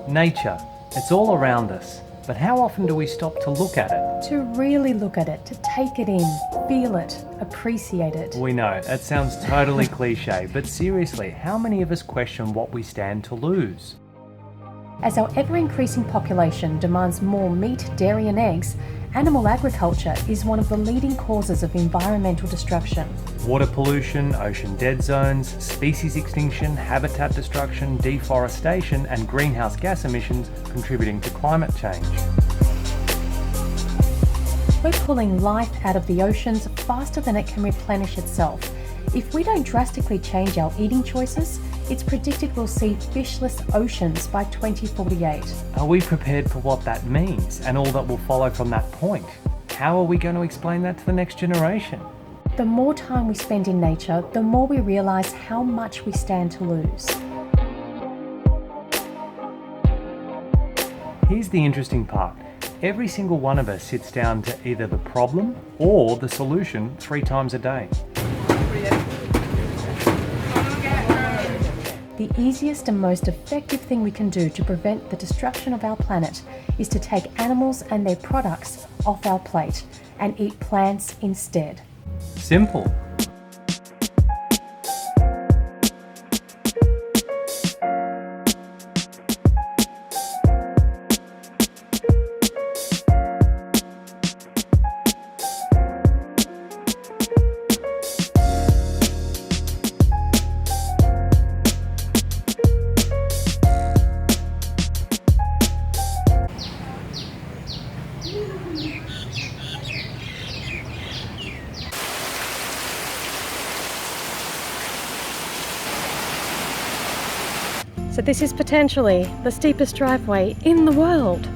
Nature, it's all around us, but how often do we stop to look at it? To really look at it, to take it in, feel it, appreciate it. We know, that sounds totally cliche, but seriously, how many of us question what we stand to lose? As our ever-increasing population demands more meat, dairy and eggs, animal agriculture is one of the leading causes of environmental destruction. Water pollution, ocean dead zones, species extinction, habitat destruction, deforestation and greenhouse gas emissions contributing to climate change. We're pulling life out of the oceans faster than it can replenish itself. If we don't drastically change our eating choices, it's predicted we'll see fishless oceans by 2048. Are we prepared for what that means and all that will follow from that point? How are we going to explain that to the next generation? The more time we spend in nature, the more we realise how much we stand to lose. Here's the interesting part. Every single one of us sits down to either the problem or the solution 3 times a day. The easiest and most effective thing we can do to prevent the destruction of our planet is to take animals and their products off our plate and eat plants instead. Simple. So this is potentially the steepest driveway in the world.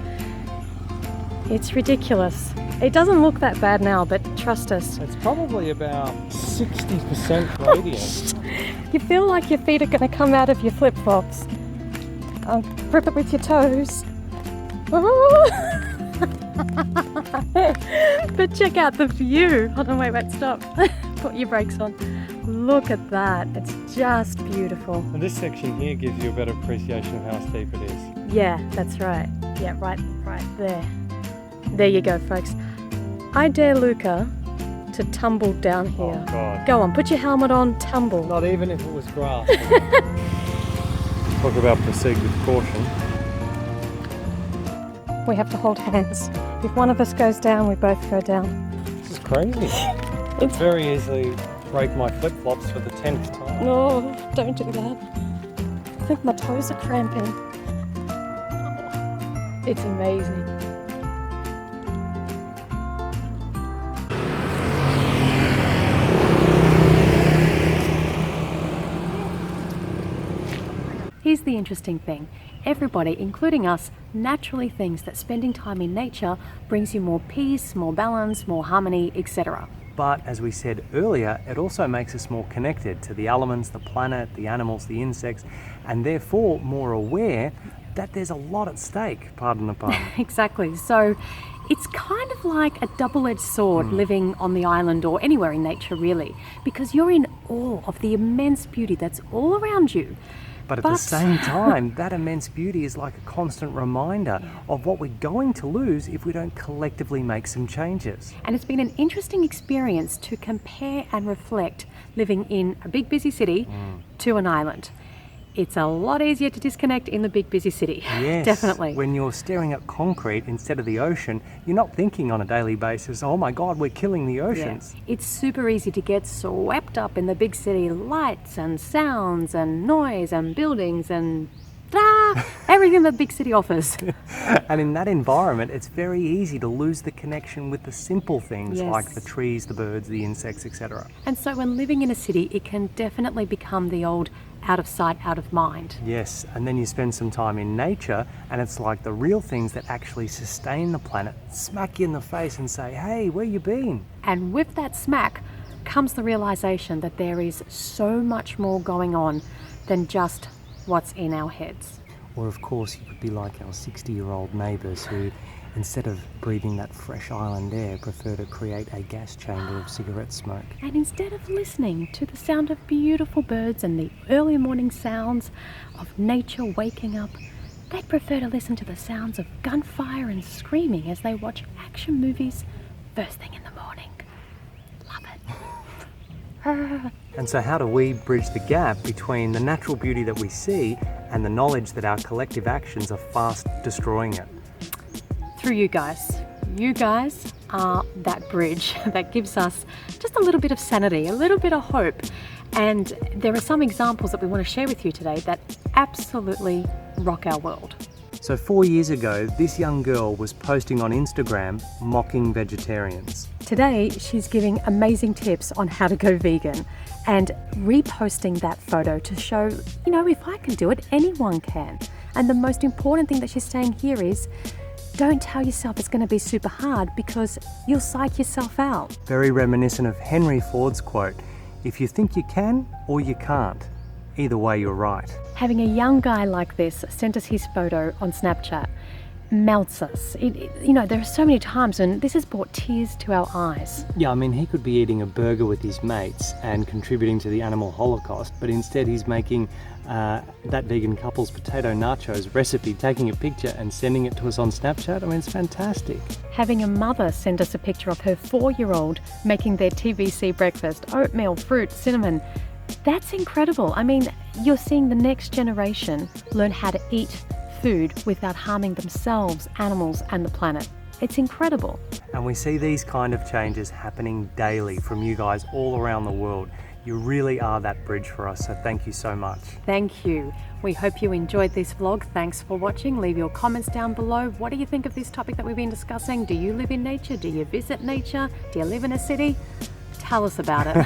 It's ridiculous. It doesn't look that bad now, but trust us. It's probably about 60% gradient. You feel like your feet are going to come out of your flip-flops. Grip it with your toes. But check out the view. Hold on, wait, stop. Put your brakes on. Look at that. It's just beautiful. And this section here gives you a better appreciation of how steep it is. Yeah, that's right. Yeah, right there. There you go, folks. I dare Luca to tumble down here. Oh, God. Go on, put your helmet on, tumble. Not even if it was grass. Talk about proceed with caution. We have to hold hands. If one of us goes down, we both go down. This is crazy. It's very easily break my flip-flops for the 10th time. No, don't do that. I think my toes are cramping. It's amazing. Here's the interesting thing. Everybody, including us, naturally thinks that spending time in nature brings you more peace, more balance, more harmony, etc. But as we said earlier, it also makes us more connected to the elements, the planet, the animals, the insects, and therefore more aware that there's a lot at stake, pardon the pun. Exactly. So it's kind of like a double-edged sword living on the island or anywhere in nature really, because you're in awe of the immense beauty that's all around you. But at the same time, that immense beauty is like a constant reminder of what we're going to lose if we don't collectively make some changes. And it's been an interesting experience to compare and reflect living in a big busy city to an island. It's a lot easier to disconnect in the big busy city. Yes, definitely. When you're staring at concrete instead of the ocean, you're not thinking on a daily basis, oh my God, we're killing the oceans. Yeah. It's super easy to get swept up in the big city lights and sounds and noise and buildings and everything that the big city offers. And in that environment, it's very easy to lose the connection with the simple things Yes. like the trees, the birds, the insects, etc. And so when living in a city, it can definitely become the old out of sight, out of mind. Yes, and then you spend some time in nature and it's like the real things that actually sustain the planet smack you in the face and say, hey, where you been? And with that smack comes the realization that there is so much more going on than just what's in our heads. Or of course you could be like our 60-year-old neighbours who, instead of breathing that fresh island air, prefer to create a gas chamber of cigarette smoke. And instead of listening to the sound of beautiful birds and the early morning sounds of nature waking up, they'd prefer to listen to the sounds of gunfire and screaming as they watch action movies first thing in the morning. Love it. And so how do we bridge the gap between the natural beauty that we see and the knowledge that our collective actions are fast destroying it? Through you guys. You guys are that bridge that gives us just a little bit of sanity, a little bit of hope. And there are some examples that we want to share with you today that absolutely rock our world. So 4 years ago, this young girl was posting on Instagram mocking vegetarians. Today, she's giving amazing tips on how to go vegan and reposting that photo to show, you know, if I can do it, anyone can. And the most important thing that she's saying here is, don't tell yourself it's going to be super hard because you'll psych yourself out. Very reminiscent of Henry Ford's quote, if you think you can or you can't, either way you're right. Having a young guy like this send us his photo on Snapchat melts us. You know, there are so many times when this has brought tears to our eyes. Yeah, I mean, he could be eating a burger with his mates and contributing to the animal holocaust, but instead he's making that vegan couple's potato nachos recipe, taking a picture and sending it to us on Snapchat. I mean, it's fantastic. Having a mother send us a picture of her 4-year-old making their TVC breakfast, oatmeal, fruit, cinnamon. That's incredible. I mean, you're seeing the next generation learn how to eat food without harming themselves, animals, and the planet. It's incredible. And we see these kind of changes happening daily from you guys all around the world. You really are that bridge for us, so thank you so much. Thank you. We hope you enjoyed this vlog. Thanks for watching. Leave your comments down below. What do you think of this topic that we've been discussing? Do you live in nature? Do you visit nature? Do you live in a city? Tell us about it.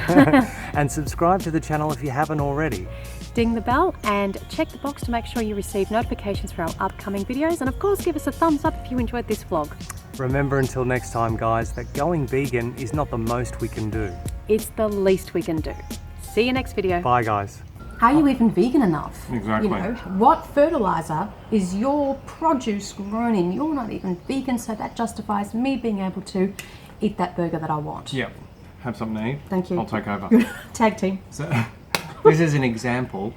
And subscribe to the channel if you haven't already. Ding the bell and check the box to make sure you receive notifications for our upcoming videos. And of course, give us a thumbs up if you enjoyed this vlog. Remember until next time, guys, that going vegan is not the most we can do. It's the least we can do. See you next video. Bye, guys. Are you even vegan enough? Exactly. You know, what fertilizer is your produce grown in? You're not even vegan, so that justifies me being able to eat that burger that I want. Yep. Have something to eat. Thank you. I'll take over. Tag team. So, this is an example